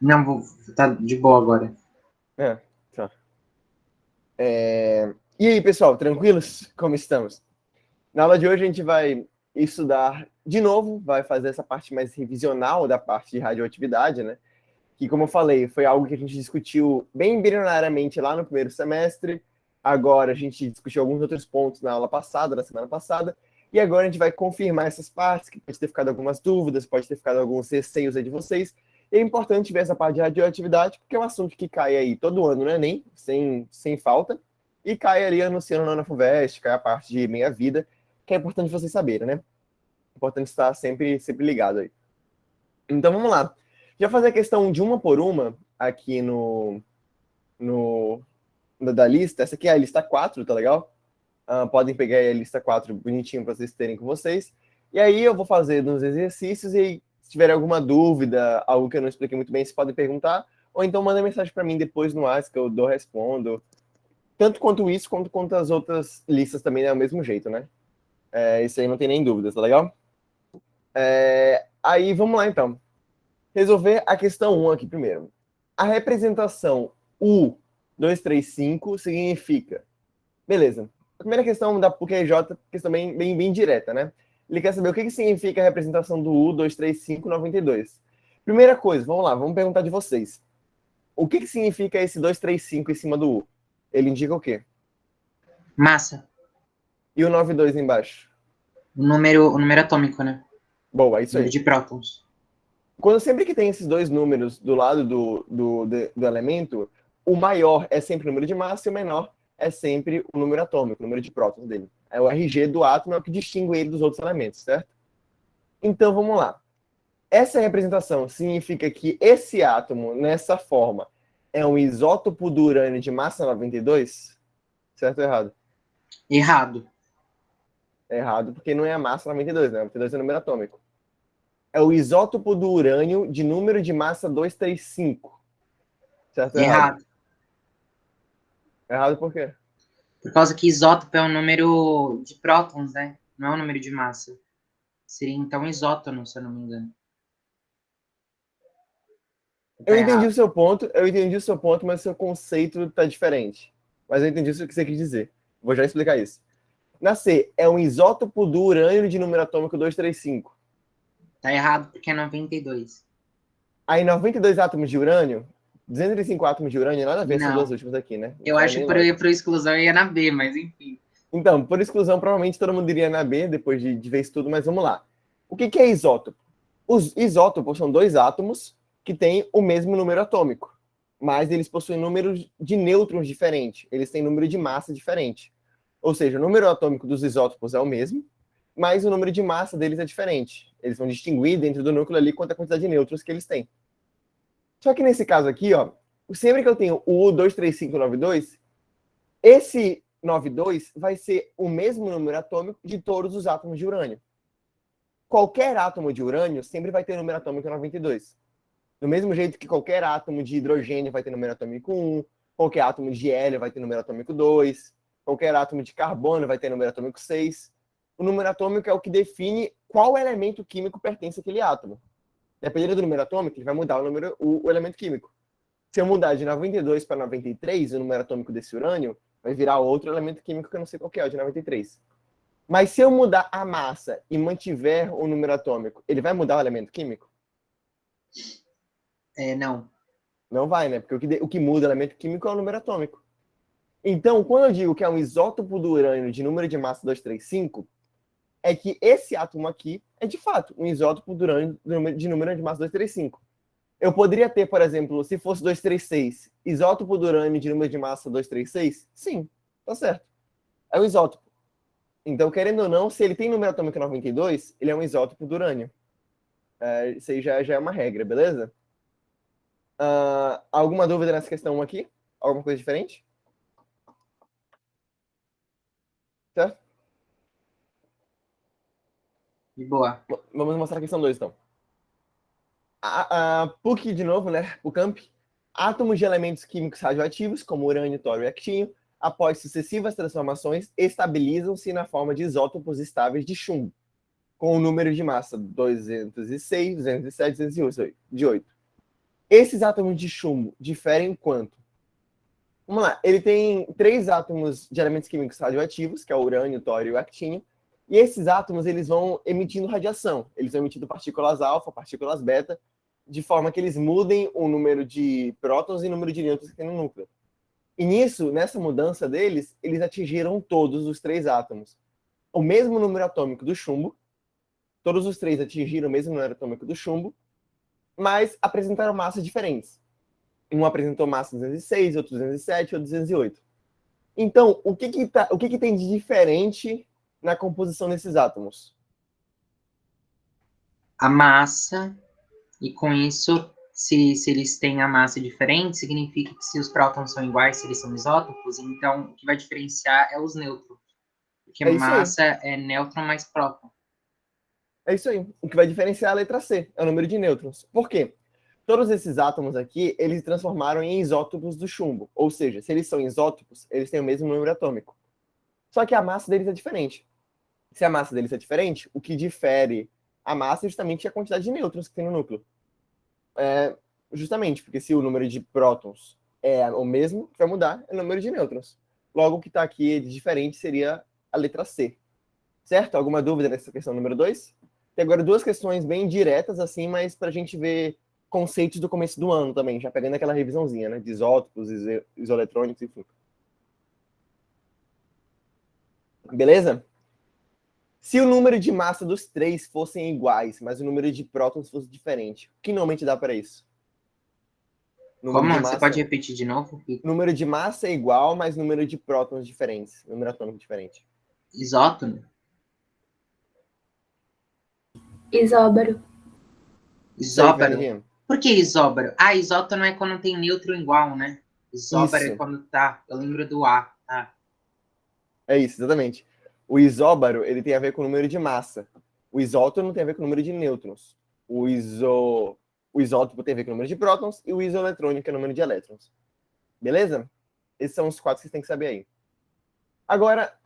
Não, vou tá de boa agora. Tá. E aí, pessoal, tranquilos? Como estamos? Na aula de hoje a gente vai estudar de novo, vai fazer essa parte mais revisional da parte de radioatividade, né? Que, como eu falei, foi algo que a gente discutiu bem embrionariamente lá no primeiro semestre. Agora a gente discutiu alguns outros pontos na aula passada, na semana passada, e agora a gente vai confirmar essas partes, que pode ter ficado algumas dúvidas, pode ter ficado alguns receios aí de vocês. E é importante ver essa parte de radioatividade, porque é um assunto que cai aí todo ano no Enem, sem falta, e cai ali anunciando na FUVEST, cai a parte de meia-vida, que é importante vocês saberem, né? É importante estar sempre ligado aí. Então vamos lá. Já fazer a questão de uma por uma aqui no da lista. Essa aqui é a lista 4, tá legal? Podem pegar aí a lista 4 bonitinho para vocês terem com vocês. E aí eu vou fazer nos exercícios e se tiver alguma dúvida, algo que eu não expliquei muito bem, vocês podem perguntar. Ou então manda mensagem para mim depois no WhatsApp que eu respondo. Tanto quanto isso, quanto as outras listas também é o mesmo jeito, né? Isso aí não tem nem dúvidas, tá legal? Aí vamos lá então. Resolver a questão 1 aqui primeiro. A representação U235 significa... Beleza. A primeira questão da PUC-RJ, questão bem direta, né? Ele quer saber o que significa a representação do U23592. Primeira coisa, vamos lá, vamos perguntar de vocês. O que significa esse 235 em cima do U? Ele indica o quê? Massa. E o 92 embaixo? O número atômico, né? Boa, é isso Número aí. de prótons. Sempre que tem esses dois números do lado do elemento, o maior é sempre o número de massa e o menor é sempre o número atômico, o número de prótons dele. O RG do átomo é o que distingue ele dos outros elementos, certo? Então, vamos lá. Essa representação significa que esse átomo, nessa forma, é um isótopo do urânio de massa 92? Certo ou errado? Errado. É errado, porque não é a massa 92, né? 92 é o número atômico. É o isótopo do urânio de número de massa 235. Certo ou errado? Errado. Errado por quê? Por causa que isótopo é o número de prótons, né? Não é o número de massa. Seria então isótono, se eu não me engano. Eu Tá entendi errado. o seu ponto, mas seu conceito tá diferente. Mas eu entendi o que você quis dizer. Vou já explicar isso. Na C, é um isótopo do urânio de número atômico 235. Tá errado porque é 92. Aí 92 átomos de urânio, 235 átomos de urânio, nada a ver essas duas Não. últimas aqui, né? Não Eu faz acho nem que lógica. por exclusão eu ia na B, mas enfim. Então, por exclusão, provavelmente todo mundo iria na B depois de ver isso tudo, mas vamos lá. O que é isótopo? Os isótopos são dois átomos que têm o mesmo número atômico, mas eles possuem números de nêutrons diferentes, eles têm número de massa diferente. Ou seja, o número atômico dos isótopos é o mesmo, mas o número de massa deles é diferente. Eles vão distinguir dentro do núcleo ali quanto a quantidade de nêutrons que eles têm. Só que nesse caso aqui, ó, sempre que eu tenho o U23592, esse 92 vai ser o mesmo número atômico de todos os átomos de urânio. Qualquer átomo de urânio sempre vai ter número atômico 92. Do mesmo jeito que qualquer átomo de hidrogênio vai ter número atômico 1, qualquer átomo de hélio vai ter número atômico 2, qualquer átomo de carbono vai ter número atômico 6. O número atômico é o que define qual elemento químico pertence àquele átomo. Dependendo do número atômico, ele vai mudar o elemento químico. Se eu mudar de 92 para 93, o número atômico desse urânio vai virar outro elemento químico que eu não sei qual é, o de 93. Mas se eu mudar a massa e mantiver o número atômico, ele vai mudar o elemento químico? Não. Não vai, né? Porque o que muda o elemento químico é o número atômico. Então, quando eu digo que é um isótopo do urânio de número de massa 235, é que esse átomo aqui é, de fato, um isótopo do urânio de número de massa 235. Eu poderia ter, por exemplo, se fosse 236, isótopo do urânio de número de massa 236? Sim, tá certo. É um isótopo. Então, querendo ou não, se ele tem número atômico 92, ele é um isótopo do urânio. Isso aí já é uma regra, beleza? Alguma dúvida nessa questão aqui? Alguma coisa diferente? Certo? De boa. Vamos mostrar a questão 2, então. A PUC, de novo, né? O camp. Átomos de elementos químicos radioativos, como urânio, tório e actínio, após sucessivas transformações, estabilizam-se na forma de isótopos estáveis de chumbo, com o número de massa 206, 207, 208. Esses átomos de chumbo diferem quanto? Vamos lá, ele tem 3 átomos de elementos químicos radioativos, que é o urânio, o tório e o actínio, e esses átomos eles vão emitindo radiação, eles vão emitindo partículas alfa, partículas beta, de forma que eles mudem o número de prótons e o número de nêutrons que tem no núcleo. E nisso, nessa mudança deles, eles atingiram todos os 3 átomos. O mesmo número atômico do chumbo, todos os 3 atingiram o mesmo número atômico do chumbo, mas apresentaram massas diferentes. Um apresentou massa 206, outro 207, outro 208. Então, o que tem de diferente na composição desses átomos? A massa, e com isso, se eles têm a massa diferente, significa que se os prótons são iguais, se eles são isótopos, então o que vai diferenciar é os nêutrons. Porque massa é nêutron mais próton. É isso aí. O que vai diferenciar é a letra C, é o número de nêutrons. Por quê? Todos esses átomos aqui, eles se transformaram em isótopos do chumbo. Ou seja, se eles são isótopos, eles têm o mesmo número atômico. Só que a massa deles é diferente. Se a massa deles é diferente, o que difere a massa é justamente a quantidade de nêutrons que tem no núcleo. Justamente, porque se o número de prótons é o mesmo, o que vai mudar é o número de nêutrons. Logo, o que está aqui de diferente seria a letra C. Certo? Alguma dúvida nessa questão número 2? Tem agora 2 questões bem diretas, assim, mas para a gente ver conceitos do começo do ano também, já pegando aquela revisãozinha, né? De isótopos, isoeletrônicos, enfim. Beleza? Se o número de massa dos 3 fossem iguais, mas o número de prótons fosse diferente, o que normalmente dá para isso? Como? Você pode repetir de novo? Número de massa é igual, mas número de prótons diferentes. Número atômico diferente. Isótono? Isóbaro. Isóbaro? Por que isóbaro? Ah, isótono é quando tem nêutron igual, né? Isóbaro é quando tá. Eu lembro do A. Ah. É isso, exatamente. O isóbaro, ele tem a ver com o número de massa. O isótono tem a ver com o número de nêutrons. O isótopo tem a ver com o número de prótons e o isoeletrônico é o número de elétrons. Beleza? Esses são os 4 que vocês têm que saber aí. Agora,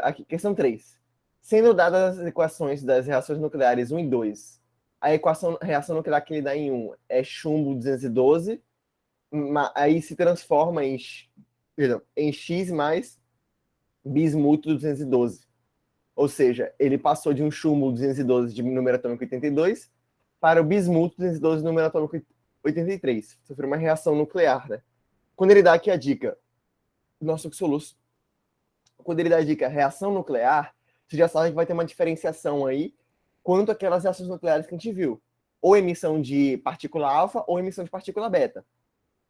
aqui, questão 3. Sendo dadas as equações das reações nucleares 1 e 2, a reação nuclear que ele dá em 1 é chumbo 212, aí se transforma em X mais bismuto 212. Ou seja, ele passou de um chumbo 212 de número atômico 82 para o bismuto 212 de número atômico 83. Sofreu uma reação nuclear, né? Quando ele dá aqui a dica, nossa, que soluço. Quando ele dá a dica reação nuclear, você já sabe que vai ter uma diferenciação aí quanto àquelas reações nucleares que a gente viu. Ou emissão de partícula alfa ou emissão de partícula beta.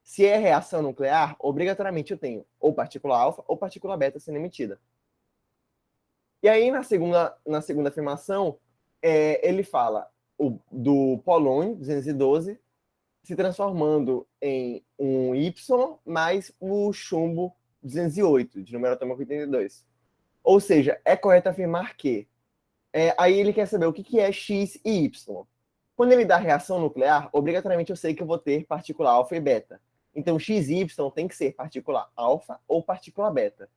Se é reação nuclear, obrigatoriamente eu tenho ou partícula alfa ou partícula beta sendo emitida. E aí, na segunda afirmação, ele fala do polônio 212 se transformando em um Y mais o chumbo 208, de número atômico 82. Ou seja, é correto afirmar que... aí ele quer saber o que é X e Y. Quando ele dá reação nuclear, obrigatoriamente eu sei que eu vou ter partícula alfa e beta. Então, X e Y tem que ser partícula alfa ou partícula beta.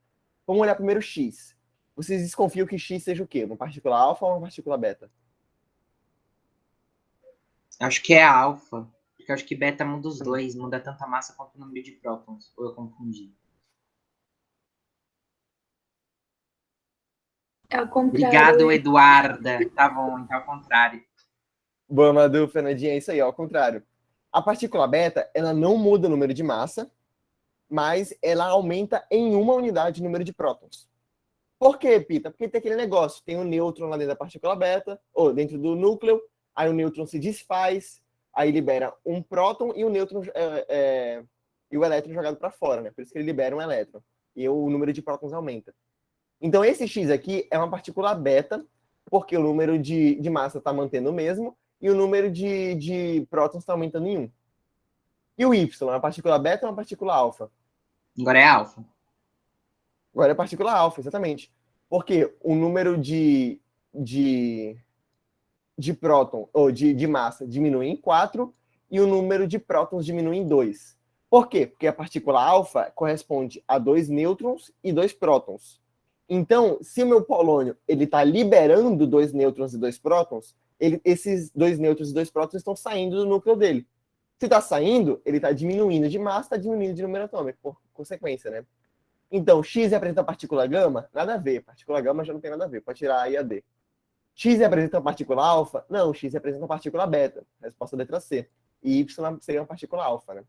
Vamos olhar primeiro X. Vocês desconfiam que X seja o quê? Uma partícula alfa ou uma partícula beta? Acho que é alfa. Porque eu acho que beta muda os dois. Muda tanto a massa quanto o número de prótons. Ou eu confundi? É ao contrário. Obrigado, Eduarda. Tá bom, então é ao contrário. Boa, Madu, Fernandinha, é isso aí, ao contrário. A partícula beta, ela não muda o número de massa, mas ela aumenta em uma unidade o número de prótons. Por quê, Pita? Porque tem aquele negócio, tem um nêutron lá dentro da partícula beta, ou dentro do núcleo, aí o nêutron se desfaz, aí libera um próton e o nêutron e o elétron jogado para fora, né? Por isso que ele libera um elétron. E o número de prótons aumenta. Então, esse X aqui é uma partícula beta, porque o número de massa está mantendo o mesmo, e o número de prótons está aumentando em 1. E o Y, é uma partícula beta ou uma partícula alfa? Agora é alfa. Agora é partícula alfa, exatamente. Porque o número de próton, ou de massa, diminui em 4 e o número de prótons diminui em 2. Por quê? Porque a partícula alfa corresponde a 2 nêutrons e 2 prótons. Então, se o meu polônio está liberando 2 nêutrons e 2 prótons, esses 2 nêutrons e 2 prótons estão saindo do núcleo dele. Se está saindo, ele está diminuindo de massa, está diminuindo de número atômico, por consequência, né? Então, X representa a partícula gama? Nada a ver. Partícula gama já não tem nada a ver. Pode tirar A e a D. X representa a partícula alfa? Não, X representa a partícula beta. Resposta letra C. E Y seria uma partícula alfa, né?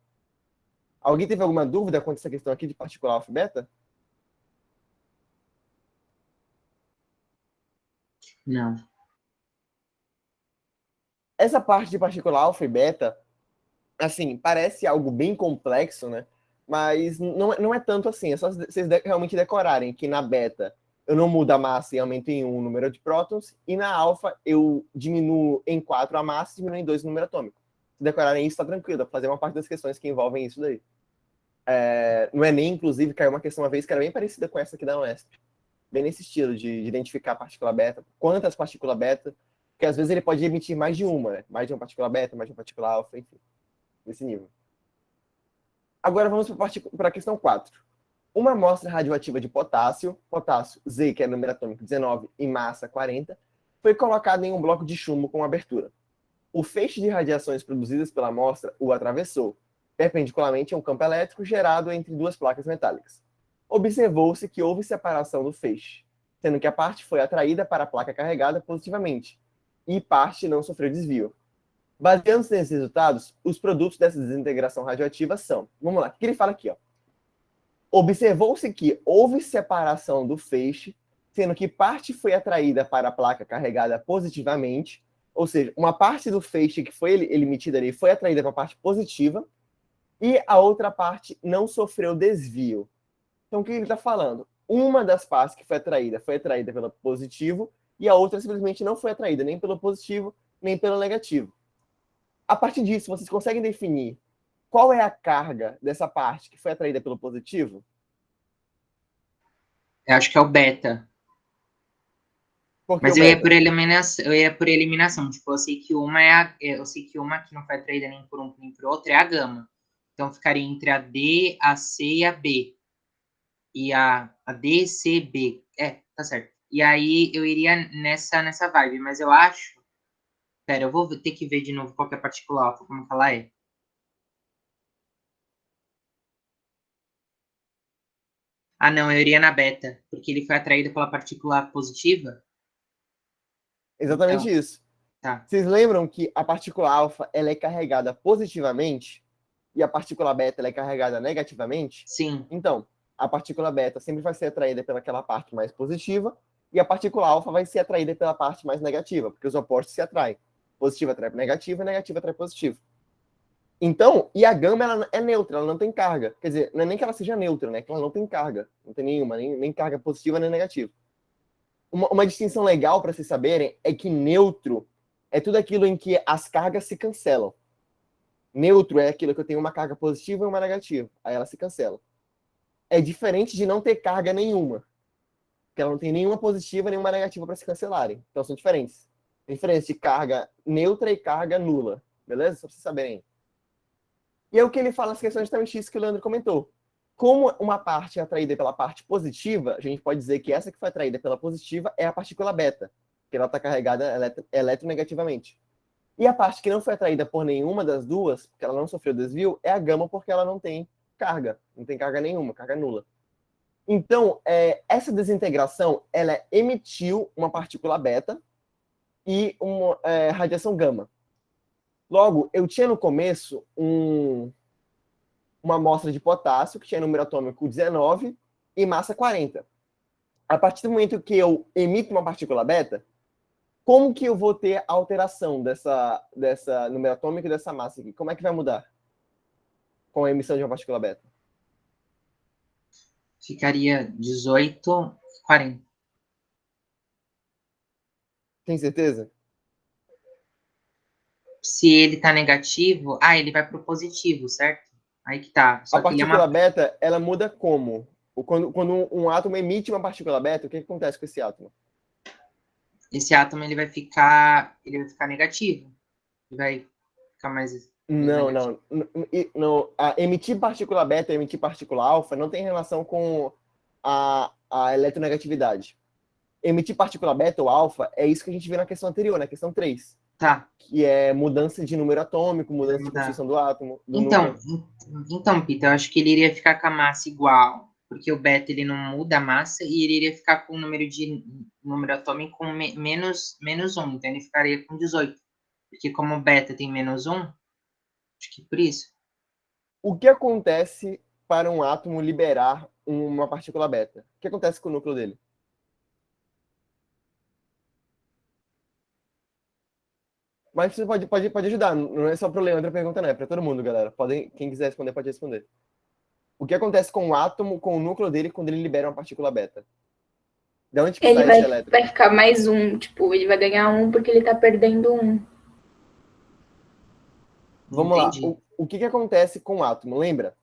Alguém teve alguma dúvida quanto a essa questão aqui de partícula alfa e beta? Não. Essa parte de partícula alfa e beta, assim, parece algo bem complexo, né? Mas não é tanto assim. É só vocês realmente decorarem que na beta eu não mudo a massa e aumento em 1 o número de prótons, e na alfa eu diminuo em 4 a massa e diminuo em 2 o número atômico. Se decorarem isso, tá tranquilo. Dá pra fazer uma parte das questões que envolvem isso daí. No Enem, inclusive, caiu uma questão uma vez que era bem parecida com essa aqui da Unesp. Bem nesse estilo, de identificar a partícula beta, quantas partículas beta, porque às vezes ele pode emitir mais de uma, né? Mais de uma partícula beta, mais de uma partícula alfa, enfim. Nesse nível. Agora vamos para a questão 4. Uma amostra radioativa de potássio Z, que é número atômico 19 e massa 40, foi colocada em um bloco de chumbo com abertura. O feixe de radiações produzidas pela amostra o atravessou, perpendicularmente a um campo elétrico gerado entre duas placas metálicas. Observou-se que houve separação do feixe, sendo que a parte foi atraída para a placa carregada positivamente, e parte não sofreu desvio. Baseando-se nesses resultados, os produtos dessa desintegração radioativa são... Vamos lá, o que ele fala aqui? Observou-se que houve separação do feixe, sendo que parte foi atraída para a placa carregada positivamente, ou seja, uma parte do feixe que foi emitida ali foi atraída para a parte positiva, e a outra parte não sofreu desvio. Então, o que ele está falando? Uma das partes que foi atraída pelo positivo, e a outra simplesmente não foi atraída nem pelo positivo, nem pelo negativo. A partir disso, vocês conseguem definir qual é a carga dessa parte que foi atraída pelo positivo? Eu acho que é o beta. Porque Mas o eu ia beta? por eliminação, Tipo, eu sei que uma que não foi atraída nem por um nem por outro é a gama. Então ficaria entre a D, a C e a B. E a D, C, B. Tá certo. E aí eu iria nessa vibe, mas eu acho. Pera, eu vou ter que ver de novo qual que é a partícula alfa, como que ela é. Ah, não, eu iria na beta, porque ele foi atraído pela partícula positiva. Exatamente Então, isso. tá. Vocês lembram que a partícula alfa ela é carregada positivamente e a partícula beta ela é carregada negativamente? Sim. Então, a partícula beta sempre vai ser atraída pelaquela parte mais positiva e a partícula alfa vai ser atraída pela parte mais negativa, porque os opostos se atraem. Positivo atrai negativo e negativo atrai positivo. Então, e a gama ela é neutra, ela não tem carga. Quer dizer, não é nem que ela seja neutra, né? Que ela não tem carga. Não tem nenhuma, nem carga positiva nem negativa. Uma distinção legal para vocês saberem é que neutro é tudo aquilo em que as cargas se cancelam. Neutro é aquilo que eu tenho uma carga positiva e uma negativa. Aí ela se cancela. É diferente de não ter carga nenhuma. Porque ela não tem nenhuma positiva, nenhuma negativa para se cancelarem. Então são diferentes. Tem diferença de carga neutra e carga nula. Beleza? Só para vocês saberem. E é o que ele fala nas questões justamente isso que o Leandro comentou. Como uma parte é atraída pela parte positiva, a gente pode dizer que essa que foi atraída pela positiva é a partícula beta, que ela está carregada eletronegativamente. E a parte que não foi atraída por nenhuma das duas, porque ela não sofreu desvio, é a gama, porque ela não tem carga nenhuma, carga nula. Então, essa desintegração, ela emitiu uma partícula beta e uma radiação gama. Logo, eu tinha no começo uma amostra de potássio que tinha número atômico 19 e massa 40. A partir do momento que eu emito uma partícula beta, como que eu vou ter a alteração dessa número atômico e dessa massa aqui? Como é que vai mudar com a emissão de uma partícula beta? Ficaria 18 e 40. Tem certeza? Se ele tá negativo, ele vai pro positivo, certo? Aí que tá. A Só que ele é partícula uma. beta, ela muda como? Quando um átomo emite uma partícula beta, o que acontece com esse átomo? Esse átomo ele vai ficar negativo. Ele vai ficar mais Não, negativo. não. Emitir partícula beta e emitir partícula alfa não tem relação com a eletronegatividade. Emitir partícula beta ou alfa é isso que a gente viu na questão anterior, na questão 3. Tá. que é mudança de número atômico, mudança de Mudar. constituição do átomo, do Então, núcleo. então, Peter, eu acho que ele iria ficar com a massa igual, porque o beta ele não muda a massa e ele iria ficar com o número atômico com menos um, então ele ficaria com 18. Porque como o beta tem menos um, acho que por isso. O que acontece para um átomo liberar uma partícula beta? O que acontece com o núcleo dele? Mas você pode ajudar, não é só para o Leandro a pergunta, não, é para todo mundo, galera. Quem quiser responder, pode responder. O que acontece com o átomo, com o núcleo dele, quando ele libera uma partícula beta? De onde que Ele sai esse vai, elétron? vai ficar mais um, tipo, ele vai ganhar um porque ele tá perdendo um. Vamos lá. Entendi. O que acontece com o átomo? Lembra?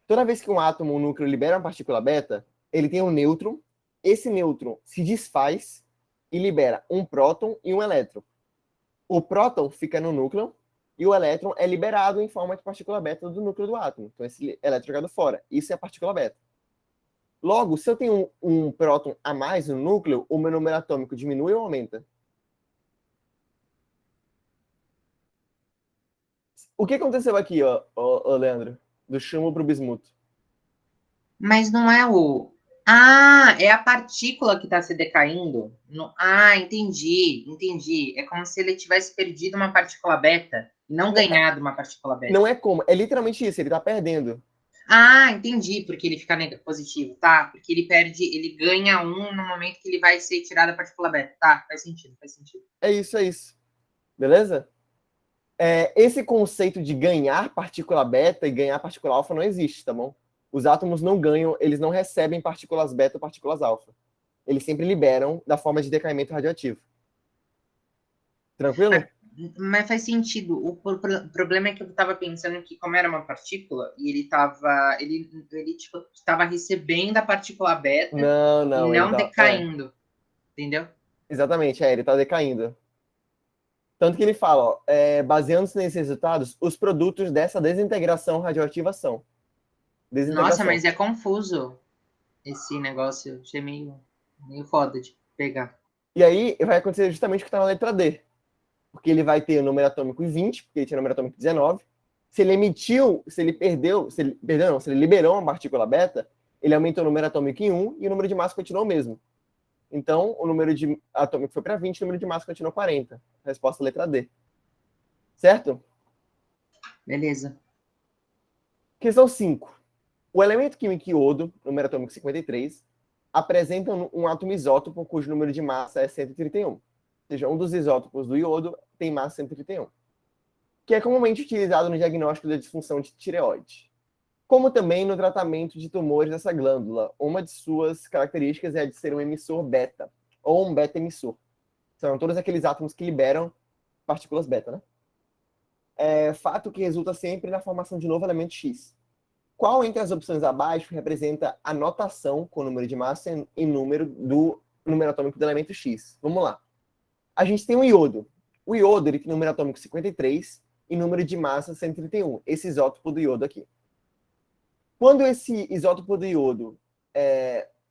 Toda vez que um átomo, um núcleo, libera uma partícula beta, ele tem um nêutron. Esse nêutron se desfaz e libera um próton e um elétron. O próton fica no núcleo e o elétron é liberado em forma de partícula beta do núcleo do átomo. Então, esse elétron é jogado fora. Isso é a partícula beta. Logo, se eu tenho um próton a mais no núcleo, o meu número atômico diminui ou aumenta? O que aconteceu aqui, Leandro? Do chumbo para o bismuto. Mas não é o. Ah, é a partícula que está se decaindo. Ah, entendi. É como se ele tivesse perdido uma partícula beta e não ganhado uma partícula beta. Não é como, é literalmente isso, ele está perdendo. Ah, entendi, porque ele fica positivo, tá? Porque ele perde, ele ganha um no momento que ele vai ser tirado a partícula beta. Tá, faz sentido. É isso. Beleza? Esse conceito de ganhar partícula beta e ganhar partícula alfa não existe, tá bom? Os átomos não ganham, eles não recebem partículas beta ou partículas alfa. Eles sempre liberam da forma de decaimento radioativo. Tranquilo? Mas faz sentido. O problema é que eu estava pensando que, como era uma partícula, e ele tipo, estava recebendo a partícula beta e Não, ele não tá. decaindo. Entendeu? Exatamente, ele tá decaindo. Tanto que ele fala, baseando-se nesses resultados, os produtos dessa desintegração radioativa são. Nossa, Desintegração. mas é confuso esse negócio. Achei meio foda de pegar. E aí vai acontecer justamente o que está na letra D. Porque ele vai ter o número atômico em 20, porque ele tinha o número atômico 19. Se ele liberou uma partícula beta, ele aumentou o número atômico em 1 e o número de massa continuou o mesmo. Então, o número de atômico foi para 20, o número de massa continuou 40. Resposta letra D. Certo? Beleza. Questão 5. O elemento químico iodo, número atômico 53, apresenta um átomo isótopo cujo número de massa é 131. Ou seja, um dos isótopos do iodo tem massa 131, que é comumente utilizado no diagnóstico da disfunção de tireoide, como também no tratamento de tumores dessa glândula. Uma de suas características é a de ser um emissor beta, ou um beta-emissor. São todos aqueles átomos que liberam partículas beta, né? Fato que resulta sempre na formação de novo elemento X. Qual entre as opções abaixo representa a notação com o número de massa e número atômico do elemento X? Vamos lá. A gente tem o iodo. O iodo ele tem número atômico 53 e número de massa 131. Esse isótopo do iodo aqui. Quando esse isótopo do iodo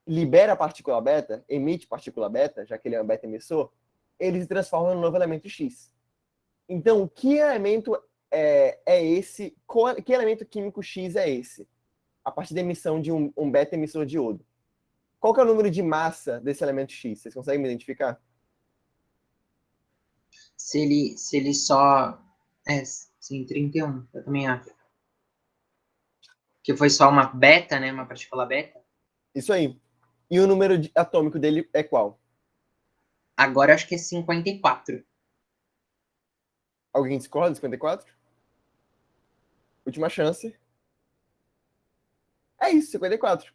libera partícula beta, emite partícula beta, já que ele é um beta emissor, ele se transforma no novo elemento X. Então, que elemento é esse? Que elemento químico X é esse? A partir da emissão de um beta emissor de iodo. Qual que é o número de massa desse elemento X? Vocês conseguem me identificar? Se ele só. Sim, 31, eu também acho. Que foi só uma beta, né? Uma partícula beta. Isso aí. E o número atômico dele é qual? Agora eu acho que é 54. Alguém discorda? 54? Última chance. É isso, 54.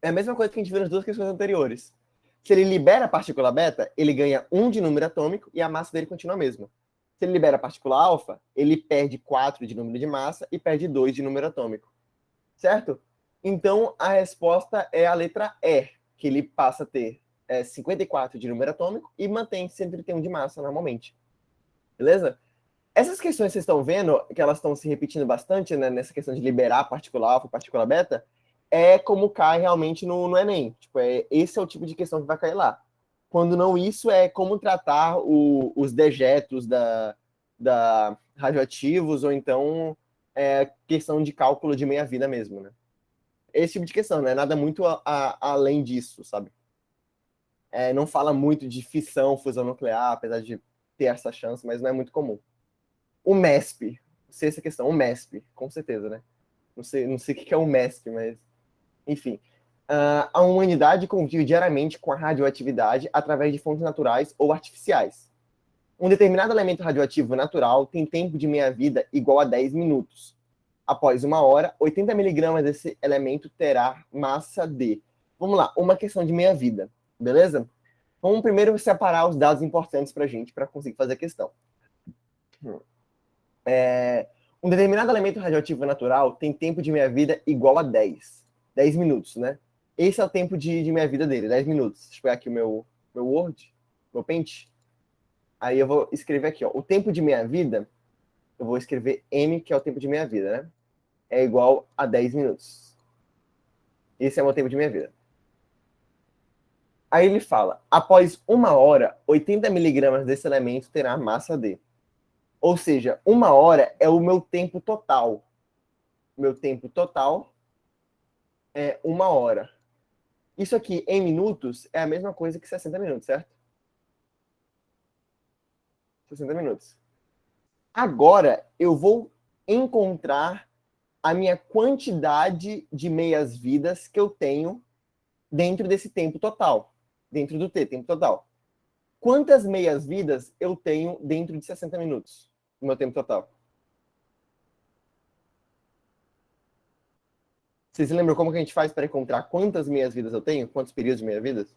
É a mesma coisa que a gente viu nas duas questões anteriores. Se ele libera a partícula beta, ele ganha 1 de número atômico e a massa dele continua a mesma. Se ele libera a partícula alfa, ele perde 4 de número de massa e perde 2 de número atômico. Certo? Então, a resposta é a letra E, que ele passa a ter 54 de número atômico e mantém 131 de massa normalmente. Beleza? Essas questões que vocês estão vendo, que elas estão se repetindo bastante, né, nessa questão de liberar partícula alfa e partícula beta, é como cai realmente no Enem. Tipo, esse é o tipo de questão que vai cair lá. Quando não, isso é como tratar os dejetos da radioativos, ou então questão de cálculo de meia-vida mesmo, né? Esse tipo de questão, né? Nada muito além disso, sabe? Não fala muito de fissão, fusão nuclear, apesar de ter essa chance, mas não é muito comum. O MESP, sei essa questão, o MESP, com certeza, né? Não sei o que é o MESP, mas enfim. A humanidade convive diariamente com a radioatividade através de fontes naturais ou artificiais. Um determinado elemento radioativo natural tem tempo de meia-vida igual a 10 minutos. Após 1 hora, 80 miligramas desse elemento terá massa de... Vamos lá, uma questão de meia-vida, beleza? Vamos primeiro separar os dados importantes para a gente, para conseguir fazer a questão. Um determinado elemento radioativo natural tem tempo de meia-vida igual a 10 minutos, né? Esse é o tempo de meia-vida dele, 10 minutos. Deixa eu pegar aqui o meu Word, meu Paint. Aí eu vou escrever aqui, ó. O tempo de meia-vida, eu vou escrever M, que é o tempo de meia-vida, né? É igual a 10 minutos. Esse é o meu tempo de meia-vida. Aí ele fala, após 1 hora, 80 miligramas desse elemento terá massa D. Ou seja, 1 hora é o meu tempo total. Meu tempo total é 1 hora. Isso aqui, em minutos, é a mesma coisa que 60 minutos, certo? 60 minutos. Agora, eu vou encontrar a minha quantidade de meias-vidas que eu tenho dentro desse tempo total. Dentro do T, tempo total. Quantas meias-vidas eu tenho dentro de 60 minutos? No meu tempo total. Vocês se lembram como que a gente faz para encontrar quantas meias-vidas eu tenho? Quantos períodos de meia-vidas?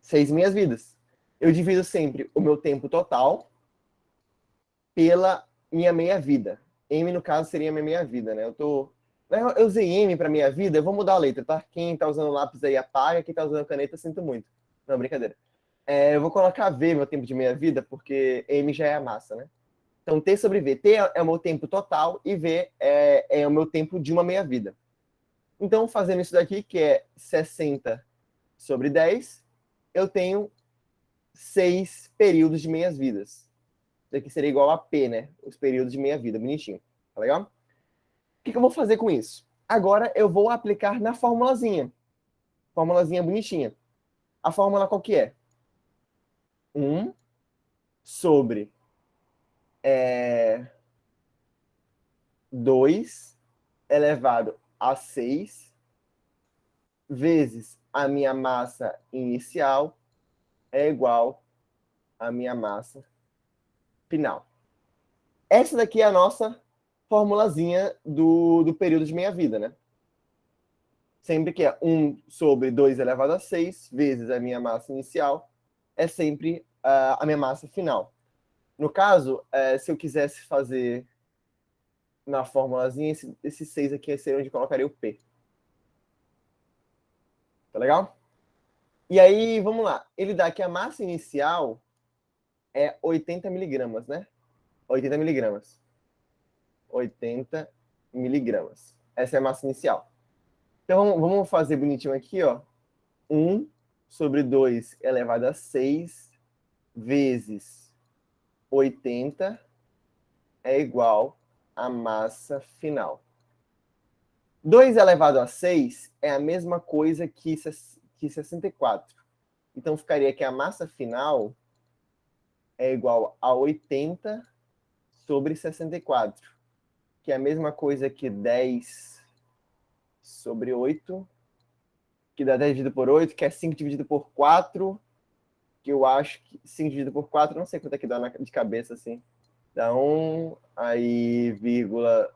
6 meias-vidas. Eu divido sempre o meu tempo total pela minha meia-vida. M, no caso, seria a minha meia-vida, né? Eu usei M para meia-vida, eu vou mudar a letra, tá? Quem tá usando lápis aí apaga, quem tá usando caneta, sinto muito. Não, brincadeira. Eu vou colocar V, meu tempo de meia-vida, porque M já é a massa, né? Então, T sobre V. T é o meu tempo total e V é o meu tempo de uma meia-vida. Então, fazendo isso daqui, que é 60 sobre 10, eu tenho 6 períodos de meias-vidas. Isso aqui seria igual a P, né? Os períodos de meia-vida, bonitinho. Tá legal? O que eu vou fazer com isso? Agora eu vou aplicar na formulazinha. Formulazinha bonitinha. A fórmula qual que é? 1 sobre 2 elevado a 6 vezes a minha massa inicial é igual à minha massa final. Essa daqui é a nossa formulazinha do período de meia-vida, né? Sempre que é 1 sobre 2 elevado a 6 vezes a minha massa inicial, é sempre a minha massa final. No caso, se eu quisesse fazer na formulazinha, esse 6 aqui seria onde eu colocaria o P. Tá legal? E aí, vamos lá. Ele dá que a massa inicial é 80 miligramas, né? 80 miligramas. 80 miligramas. Essa é a massa inicial. Então, vamos fazer bonitinho aqui, ó. 1 sobre 2 elevado a 6 vezes 80 é igual à massa final. 2 elevado a 6 é a mesma coisa que 64. Então, ficaria que a massa final é igual a 80 sobre 64, que é a mesma coisa que 10 sobre 8, que dá 10 dividido por 8, que é 5 dividido por 4, que eu acho que 5 dividido por 4, não sei quanto é que dá de cabeça, assim. Dá 1, aí, vírgula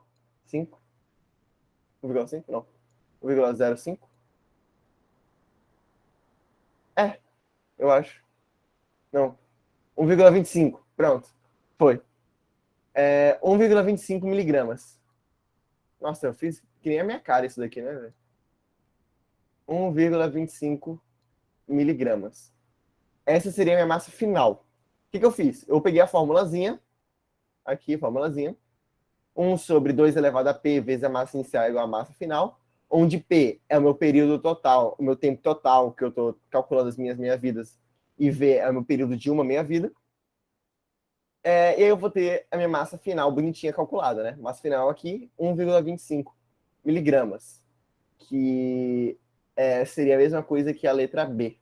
5. 1,5? Não. 1,05? Eu acho. Não. 1,25. Pronto. Foi. 1,25 miligramas. Nossa, eu fiz que nem a minha cara isso daqui, né, velho? 1,25 miligramas. Essa seria a minha massa final. O que eu fiz? Eu peguei a formulazinha. Aqui, formulazinha. 1 sobre 2 elevado a P vezes a massa inicial igual à massa final. onde P é o meu período total, o meu tempo total, que eu estou calculando as minhas meia-vidas, e V é o meu período de uma meia-vida. E aí eu vou ter a minha massa final bonitinha calculada, né? Massa final aqui, 1,25 miligramas, que seria a mesma coisa que a letra B,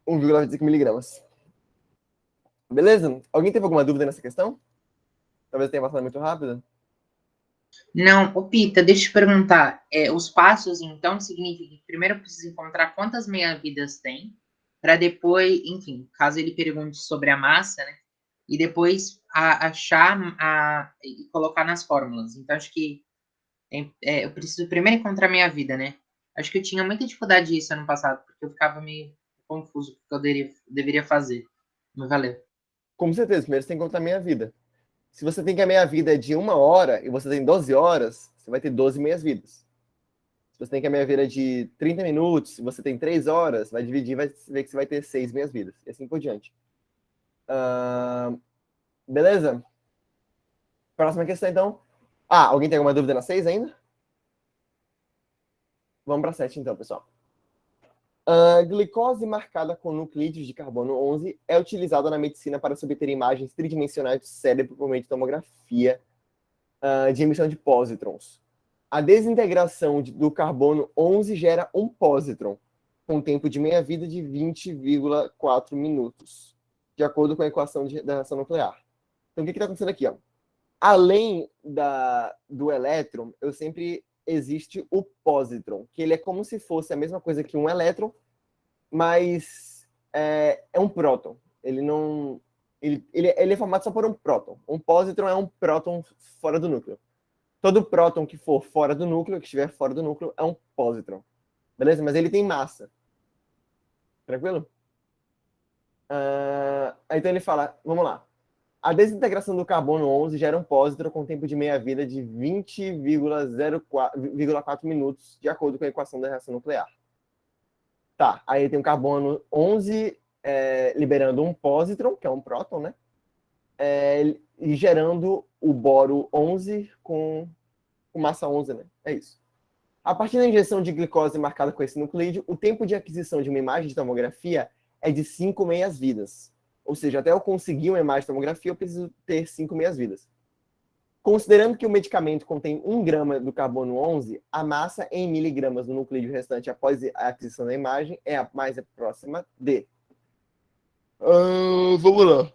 1,25 miligramas. Beleza? Alguém teve alguma dúvida nessa questão? Talvez tenha passado muito rápido. Não, ô Pita, deixa eu te perguntar. Os passos, então, significa que primeiro eu preciso encontrar quantas meia-vidas tem, para depois, enfim, caso ele pergunte sobre a massa, né? E depois achar e colocar nas fórmulas. Então, acho que eu preciso primeiro encontrar minha vida, né? Acho que eu tinha muita dificuldade nisso ano passado, porque eu ficava meio confuso com o que eu deveria fazer. Mas valeu. Com certeza, primeiro você tem que contar a meia-vida. Se você tem que a meia-vida é de 1 hora e você tem 12 horas, você vai ter 12 meias-vidas. Se você tem que a meia-vida é de 30 minutos, se você tem 3 horas, vai dividir, vai ver que você vai ter 6 meias-vidas. E assim por diante. Beleza? Próxima questão, então. Alguém tem alguma dúvida na 6 ainda? Vamos para 7, então, pessoal. A glicose marcada com nucleídeos de carbono 11 é utilizada na medicina para se obter imagens tridimensionais do cérebro por meio de tomografia de emissão de pósitrons. A desintegração do carbono 11 gera um pósitron, com tempo de meia-vida de 20,4 minutos, de acordo com a equação da reação nuclear. Então, o que está acontecendo aqui? Além do elétron, sempre existe o pósitron, que ele é como se fosse a mesma coisa que um elétron, mas é um próton. Ele não... Ele é formado só por um próton. Um pósitron é um próton fora do núcleo. Todo próton que for fora do núcleo, que estiver fora do núcleo, é um pósitron. Beleza? Mas ele tem massa. Tranquilo? Então ele fala, vamos lá. A desintegração do carbono 11 gera um pósitron com tempo de meia-vida de 20,4 minutos, de acordo com a equação da reação nuclear. Tá, aí tem o carbono 11 liberando um pósitron, que é um próton, né? E gerando o boro 11 com massa 11, né? É isso. A partir da injeção de glicose marcada com esse nucleídeo, o tempo de aquisição de uma imagem de tomografia é de 5 meias-vidas. Ou seja, até eu conseguir uma imagem de tomografia, eu preciso ter 5 meias-vidas. Considerando que o medicamento contém 1 grama do carbono 11, a massa em miligramas do nucleídeo restante após a aquisição da imagem é a mais próxima de... vamos lá.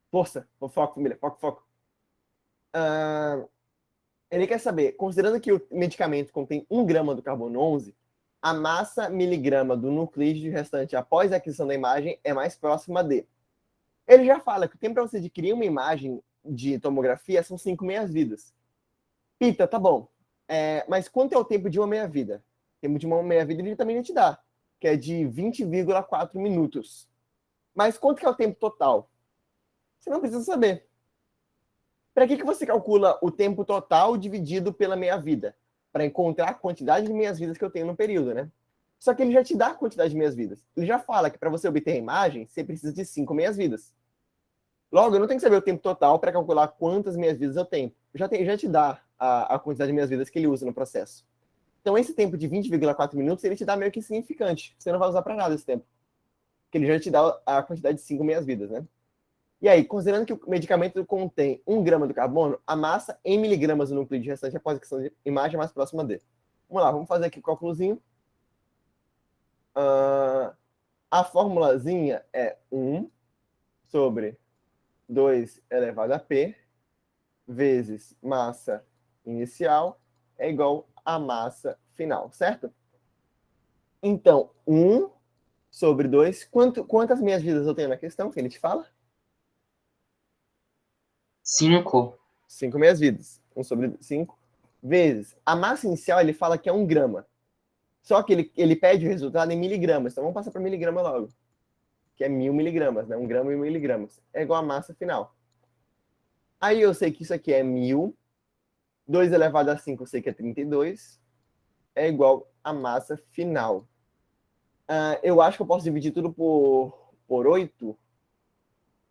Força. Foco, família. Foco. Ele quer saber, considerando que o medicamento contém 1 grama do carbono 11, a massa miligrama do nucleídeo restante após a aquisição da imagem é mais próxima de... Ele já fala que o tempo para você adquirir uma imagem de tomografia são 5 meias-vidas. Pita, tá bom. Mas quanto é o tempo de uma meia-vida? O tempo de uma meia-vida ele também te dá, que é de 20,4 minutos. Mas quanto que é o tempo total? Você não precisa saber. Para que você calcula o tempo total dividido pela meia-vida? Para encontrar a quantidade de meias-vidas que eu tenho no período, né? Só que ele já te dá a quantidade de meias-vidas. Ele já fala que para você obter a imagem, você precisa de 5 meias-vidas. Logo, eu não tenho que saber o tempo total para calcular quantas meias-vidas eu tenho. Já te dá a quantidade de meias-vidas que ele usa no processo. Então, esse tempo de 20,4 minutos, ele te dá meio que insignificante. Você não vai usar para nada esse tempo. Porque ele já te dá a quantidade de 5 meias-vidas, né? E aí, considerando que o medicamento contém 1 grama do carbono, a massa em miligramas do nucleídeo restante após a questão de imagem é mais próxima de... Vamos lá, vamos fazer aqui o cálculozinho. A formulazinha é 1 sobre 2 elevado a P vezes massa inicial é igual a massa final, certo? Então, 1 sobre 2... Quantas meias-vidas eu tenho na questão que ele te fala? 5. 5 meias-vidas. 1 sobre 5 vezes. A massa inicial, ele fala que é 1 grama. Só que ele pede o resultado em miligramas. Então, vamos passar para miligrama logo. Que é 1.000 miligramas, né? 1 grama em miligramas. É igual a massa final. Aí eu sei que isso aqui é 1.000. 2 elevado a 5 eu sei que é 32. É igual a massa final. Eu acho que eu posso dividir tudo por 8.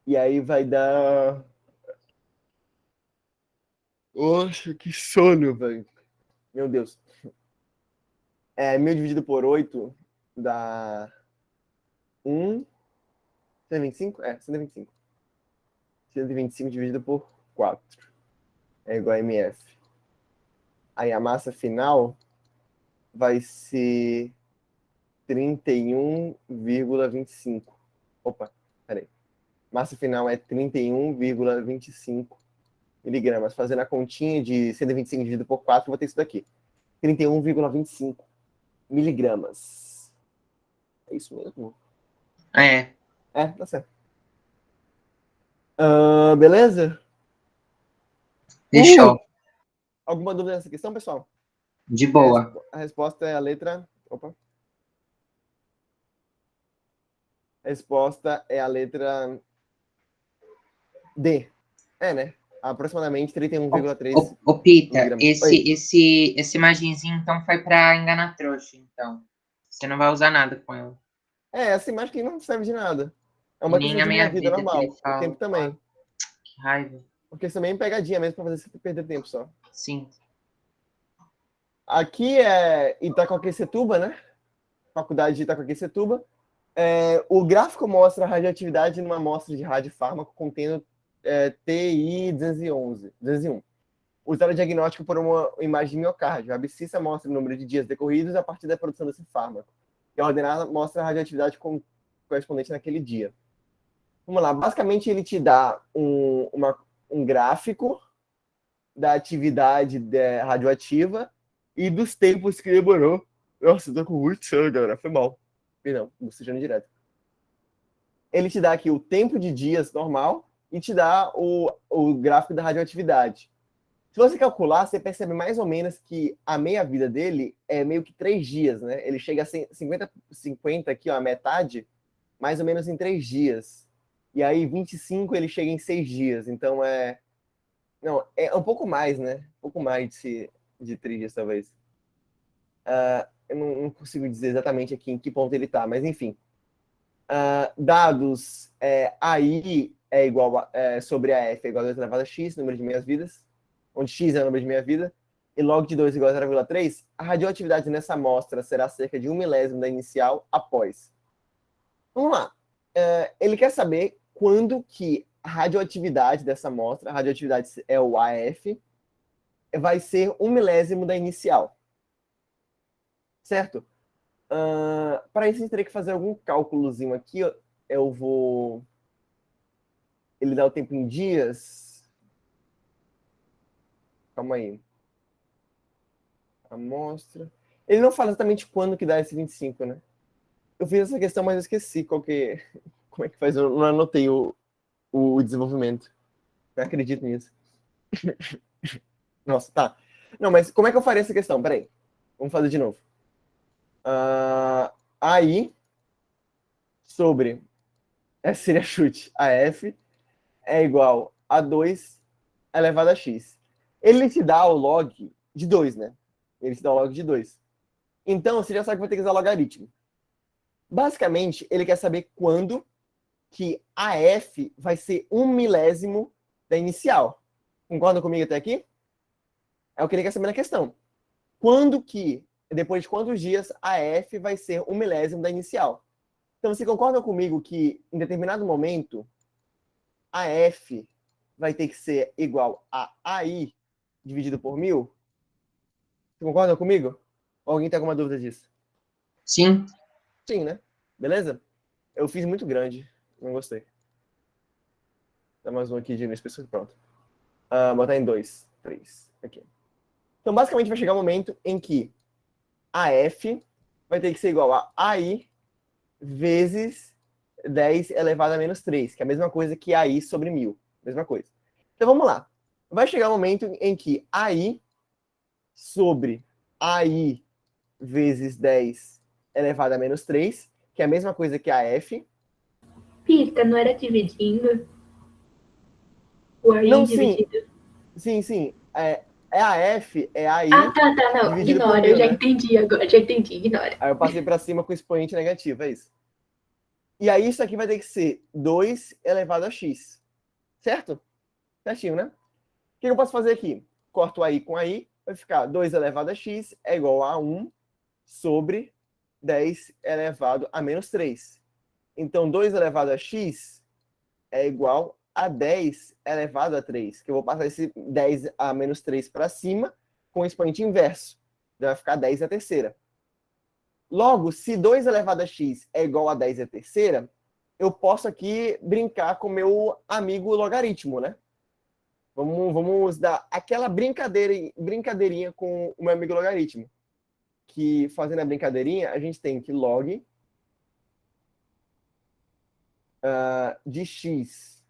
E aí vai dar... Nossa, que sono, velho. Meu Deus. 1.000 dividido por 8 dá 125? 125. 125 dividido por 4 é igual a mf. Aí a massa final vai ser 31,25. Opa, peraí. Massa final é 31,25 miligramas. Fazendo a continha de 125 dividido por 4, vou ter isso daqui. 31,25 miligramas. É isso mesmo? É, Tá certo. Beleza? fechou. Alguma dúvida nessa questão, pessoal? De boa. A resposta é a letra... Opa. A resposta é a letra D. Né? Aproximadamente 31,3 Ô, Pita, miligramas. Oi. essa imagenzinha, então, foi pra enganar trouxa, então. Você não vai usar nada com ela. Essa imagem aqui não serve de nada. É E uma nem questão a de minha meia vida vida que ele normal. O fala. tempo também. Que raiva. Porque isso também é pegadinha mesmo pra fazer você perder tempo só. Sim. Aqui é Itacoaquecetuba, né? Faculdade de Itacoaquecetuba. O gráfico mostra a radioatividade numa amostra de radiofármaco contendo TI 201. Usar o diagnóstico por uma imagem de miocárdio. A abscissa mostra o número de dias decorridos a partir da produção desse fármaco. E a ordenada mostra a radioatividade correspondente naquele dia. Vamos lá. Basicamente, ele te dá um gráfico da atividade radioativa e dos tempos que demorou. Nossa, eu tô com muito sono, galera. Foi mal. Perdão, bocejando direto. Ele te dá aqui o tempo de dias normal e te dá o gráfico da radioatividade. Se você calcular, você percebe mais ou menos que a meia-vida dele é meio que 3 dias, né? Ele chega a 50 aqui, ó, a metade, mais ou menos em 3 dias. E aí, 25 ele chega em 6 dias. Então, Não, é um pouco mais, né? Um pouco mais de 3 dias, talvez. Eu não consigo dizer exatamente aqui em que ponto ele está, mas enfim. Dados, AI é igual sobre a F é igual a 2 elevado a x, número de meias-vidas, onde x é o número de meia-vida, e log de 2 igual a 0,3, a radioatividade nessa amostra será cerca de 1 milésimo da inicial após. Vamos lá. Ele quer saber quando que a radioatividade dessa amostra, a radioatividade é o AF, vai ser 1 milésimo da inicial. Certo? Para isso, a gente teria que fazer algum cálculozinho aqui. Eu vou... Ele dá o tempo em dias. Calma aí. Amostra. Ele não fala exatamente quando que dá esse 25, né? Eu fiz essa questão, mas eu esqueci como é que faz. Eu não anotei o desenvolvimento. Não acredito nisso. Nossa, tá. Não, mas como é que eu faria essa questão? Peraí. Vamos fazer de novo. Aí, sobre... Essa seria chute. A F é igual a 2 elevado a x. Ele te dá o log de 2, né? Ele te dá o log de 2. Então, você já sabe que vai ter que usar logaritmo. Basicamente, ele quer saber quando que a F vai ser 1 milésimo da inicial. Concorda comigo até aqui? É o que ele quer saber na questão. Quando que, depois de quantos dias, a F vai ser 1 milésimo da inicial? Então, você concorda comigo que, em determinado momento, a F vai ter que ser igual a AI dividido por 1000? Você concorda comigo? Ou alguém tem alguma dúvida disso? Sim. Sim, né? Beleza? Eu fiz muito grande. Não gostei. Dá mais um aqui de específico. Pronto. Botar em 2, 3. Aqui. Então, basicamente, vai chegar um momento em que a F vai ter que ser igual a AI vezes 10 elevado a menos 3, que é a mesma coisa que AI sobre 1000. Mesma coisa. Então, vamos lá. Vai chegar um momento em que AI sobre AI vezes 10 elevado a menos 3, que é a mesma coisa que a F. Pita, não era dividindo? O AI Não, dividido. sim. A F é AI Tá, não, dividido por ignora, 1000, eu já né? entendi agora, já entendi, ignora. Aí eu passei para cima com expoente negativo, é isso. E aí isso aqui vai ter que ser 2 elevado a x. Certo? Certinho, né? O que eu posso fazer aqui? corto aí com aí, vai ficar 2 elevado a x é igual a 1 sobre 10 elevado a menos 3. Então, 2 elevado a x é igual a 10 elevado a 3, que eu vou passar esse 10 a menos 3 para cima com o expoente inverso. Então, vai ficar 10 a terceira. Logo, se 2 elevado a x é igual a 10 a terceira, eu posso aqui brincar com o meu amigo logaritmo, né? Vamos dar aquela brincadeirinha com o meu amigo logaritmo. Que, fazendo a brincadeirinha, a gente tem que log de x.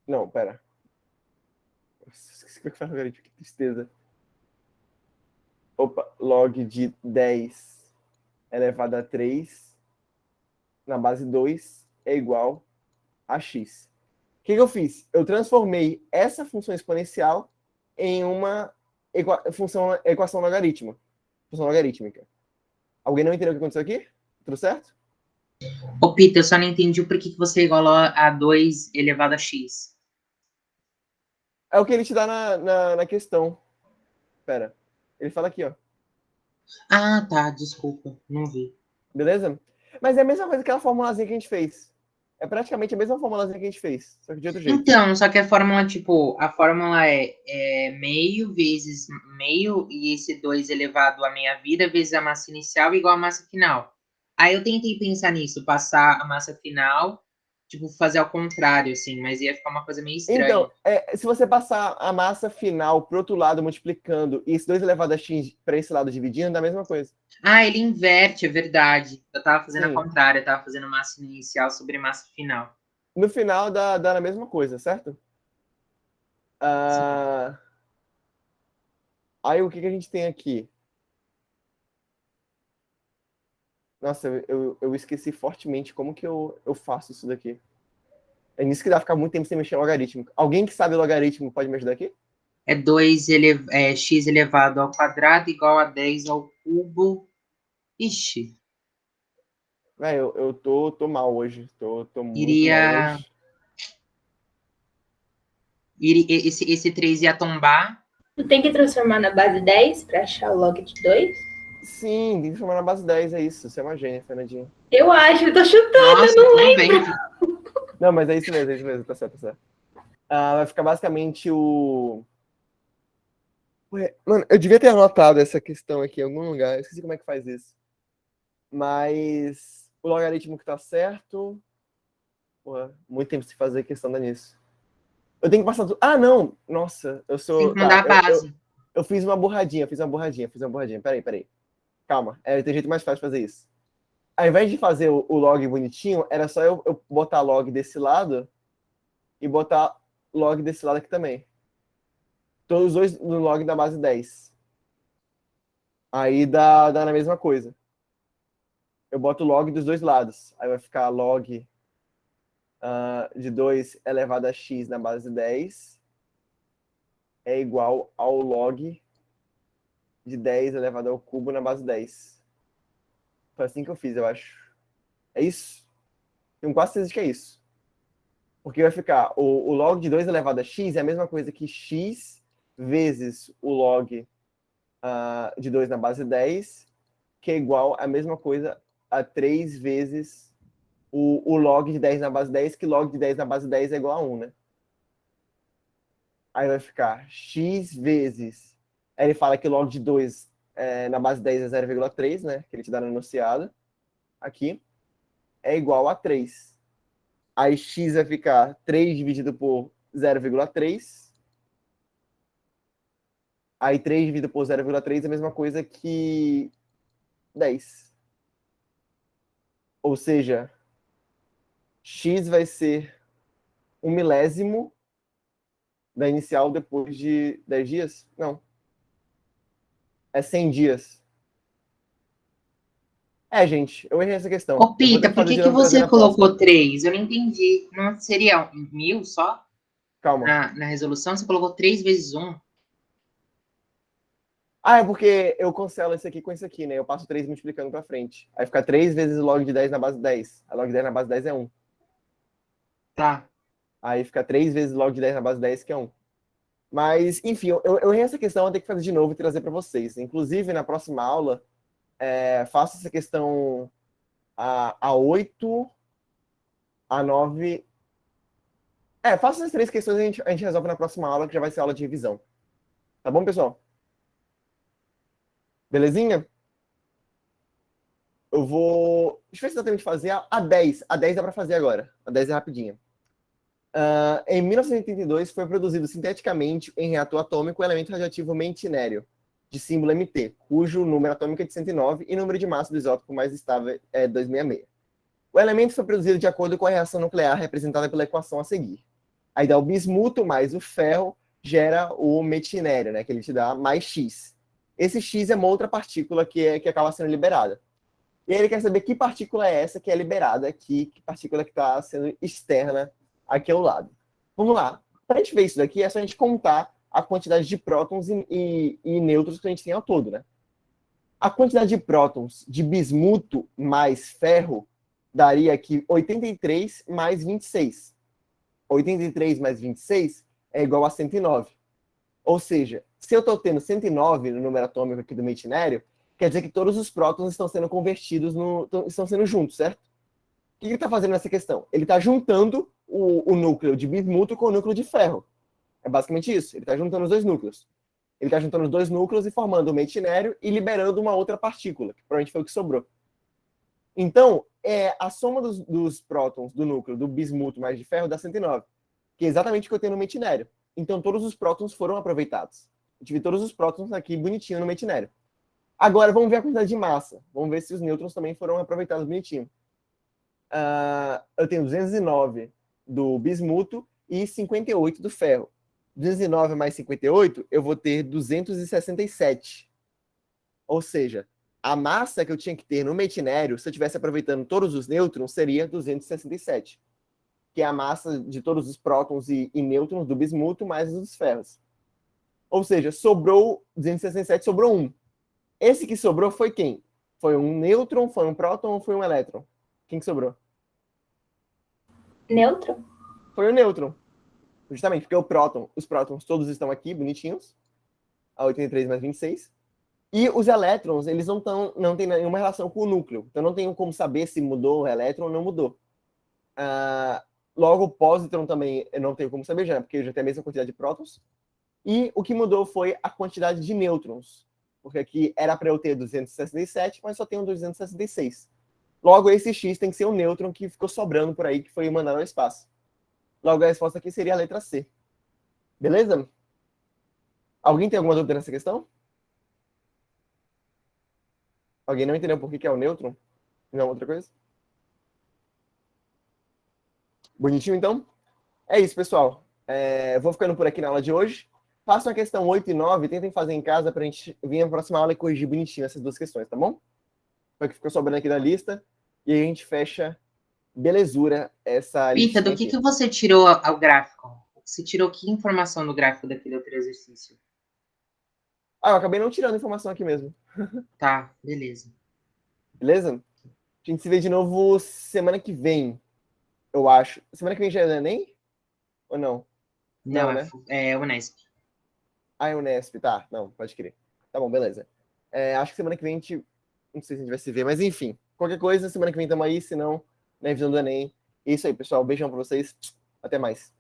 Não, pera. Esqueci como é que faz logaritmo, que tristeza. Opa, log de 10 elevado a 3 na base 2 é igual a x. O que eu fiz? Eu transformei essa função exponencial em uma equação logarítmica. Função logarítmica. Alguém não entendeu o que aconteceu aqui? Tudo certo? Ô, Peter, eu só não entendi o porquê que você igualou a 2 elevado a x. É o que ele te dá na questão. Pera. Ele fala aqui, ó. Ah, tá, desculpa, não vi. Beleza? Mas é a mesma coisa que aquela formulazinha que a gente fez. É praticamente a mesma formulazinha que a gente fez, só que de outro jeito. Então, só que a fórmula, tipo, a fórmula é meio vezes meio, e esse 2 elevado a meia vida vezes a massa inicial igual a massa final. Aí eu tentei pensar nisso, passar a massa final, tipo, fazer ao contrário, assim, mas ia ficar uma coisa meio estranha. Então, se você passar a massa final pro outro lado multiplicando e esse 2 elevado a x para esse lado dividindo, dá a mesma coisa. Ah, ele inverte, é verdade. Eu tava fazendo Sim. ao contrário, eu tava fazendo massa inicial sobre massa final. No final dá a mesma coisa, certo? Aí o que a gente tem aqui? Nossa, eu esqueci fortemente como que eu faço isso daqui. É nisso que dá ficar muito tempo sem mexer em logaritmo. Alguém que sabe logaritmo pode me ajudar aqui? É x elevado ao quadrado igual a 10 ao cubo. Ixi, Eu tô mal hoje. Tô muito mal iria... hoje. Esse 3 ia tombar. Tu tem que transformar na base 10 para achar o log de 2? Sim, tem que chamar na base 10, é isso. Você é uma gênia, Fernandinha. Eu acho, eu tô chutando, Nossa, eu não tudo lembro. bem. Não, mas é isso mesmo, tá certo, tá certo. Vai ficar basicamente o... Ué, mano, eu devia ter anotado essa questão aqui em algum lugar. Eu esqueci como é que faz isso. Mas o logaritmo que tá certo... Porra, muito tempo sem fazer questão nisso. Eu tenho que passar tudo... Ah, não! Nossa, eu Tem que sou... mandar a base. Eu fiz uma burradinha. Peraí. Calma, tem jeito mais fácil de fazer isso. Ao invés de fazer o log bonitinho, era só eu botar log desse lado e botar log desse lado aqui também. Todos os dois no log da base 10. Aí dá na mesma coisa. Eu boto log dos dois lados. Aí vai ficar log de 2 elevado a x na base 10 é igual ao log de 10 elevado ao cubo na base 10. Foi assim que eu fiz, eu acho. É isso? Tenho quase certeza que é isso. Porque vai ficar o log de 2 elevado a x é a mesma coisa que x vezes o log de 2 na base 10, que é igual a mesma coisa a 3 vezes o log de 10 na base 10, que log de 10 na base 10 é igual a 1, né? Aí vai ficar x vezes... Aí ele fala que log de 2 na base 10 é 0,3, né? Que ele te dá no enunciado. Aqui. É igual a 3. Aí x vai ficar 3 dividido por 0,3. Aí 3 dividido por 0,3 é a mesma coisa que 10. Ou seja, x vai ser 1 milésimo da inicial depois de 10 dias? Não. É 100 dias. Gente, eu errei essa questão. Ô, Eu vou ter Pita, que por fazer que de que novo trazer você na próxima. colocou 3? Eu não entendi. Não seria 1000 só? Calma. Na resolução, você colocou 3 vezes 1. É porque eu cancelo esse aqui com esse aqui, né? Eu passo 3 multiplicando pra frente. Aí fica 3 vezes log de 10 na base 10. A log de 10 na base 10 é 1. Tá. Aí fica 3 vezes log de 10 na base 10, que é 1. Mas, enfim, eu errei essa questão, eu tenho que fazer de novo e trazer para vocês. Inclusive, na próxima aula, faço essa questão a 8, a 9. Faço essas 3 questões e a gente resolve na próxima aula, que já vai ser aula de revisão. Tá bom, pessoal? Belezinha? Eu vou... Deixa eu ver se dá tempo de fazer a 10. A 10 dá para fazer agora. A 10 é rapidinha. Em 1982, foi produzido sinteticamente em reator atômico o elemento radioativo meitnério, de símbolo MT, cujo número atômico é de 109 e número de massa do isótopo mais estável é 266. O elemento foi produzido de acordo com a reação nuclear representada pela equação a seguir. Aí dá o bismuto mais o ferro, gera o meitnério, né, que ele te dá mais X. Esse X é uma outra partícula que acaba sendo liberada. E aí ele quer saber que partícula é essa que é liberada aqui, que partícula que está sendo externa aqui ao lado. Vamos lá. Para a gente ver isso daqui, é só a gente contar a quantidade de prótons e nêutrons que a gente tem ao todo, né? A quantidade de prótons de bismuto mais ferro daria aqui 83 mais 26. 83 mais 26 é igual a 109. Ou seja, se eu estou tendo 109 no número atômico aqui do meitnério, quer dizer que todos os prótons estão sendo convertidos, estão sendo juntos, certo? O que ele está fazendo nessa questão? Ele está juntando o núcleo de bismuto com o núcleo de ferro. É basicamente isso. Ele está juntando os dois núcleos. Ele está juntando os dois núcleos e formando o meitnério e liberando uma outra partícula, que provavelmente foi o que sobrou. Então, a soma dos prótons do núcleo do bismuto mais de ferro dá 109, que é exatamente o que eu tenho no meitnério. Então, todos os prótons foram aproveitados. Eu tive todos os prótons aqui bonitinho no meitnério. Agora, vamos ver a quantidade de massa. Vamos ver se os nêutrons também foram aproveitados bonitinho. Eu tenho 209 do bismuto e 58 do ferro. 209 mais 58, eu vou ter 267. Ou seja, a massa que eu tinha que ter no meitnério, se eu estivesse aproveitando todos os nêutrons, seria 267. Que é a massa de todos os prótons e nêutrons do bismuto mais os dos ferros. Ou seja, sobrou 267, sobrou 1. Esse que sobrou foi quem? Foi um nêutron, foi um próton ou foi um elétron? Quem que sobrou? Nêutron? Foi o nêutron. Justamente, porque os prótons todos estão aqui, bonitinhos. A 83 mais 26. E os elétrons, eles não têm nenhuma relação com o núcleo. Então não tenho como saber se mudou o elétron ou não mudou. Logo, o pósitron também eu não tenho como saber já, porque eu já tenho a mesma quantidade de prótons. E o que mudou foi a quantidade de nêutrons. Porque aqui era para eu ter 267, mas só tenho 266. Logo, esse X tem que ser o nêutron que ficou sobrando por aí, que foi mandado ao espaço. Logo, a resposta aqui seria a letra C. Beleza? Alguém tem alguma dúvida nessa questão? Alguém não entendeu por que é o nêutron? Não, outra coisa? Bonitinho, então? É isso, pessoal. Vou ficando por aqui na aula de hoje. Façam a questão 8 e 9, tentem fazer em casa para a gente vir na próxima aula e corrigir bonitinho essas duas questões, tá bom? Foi o que ficou sobrando aqui da lista. E aí a gente fecha, belezura, essa Pita, do que você tirou ao gráfico? Você tirou que informação do gráfico daquele outro exercício? Eu acabei não tirando informação aqui mesmo. Tá, beleza. Beleza? A gente se vê de novo semana que vem, eu acho. Semana que vem já é o Enem? Ou não? Não, né? É Unesp. É Unesp, tá. Não, pode crer. Tá bom, beleza. Acho que semana que vem a gente... Não sei se a gente vai se ver, mas enfim. Qualquer coisa, semana que vem estamos aí, se não, na revisão do Enem. É isso aí, pessoal. Beijão pra vocês. Até mais.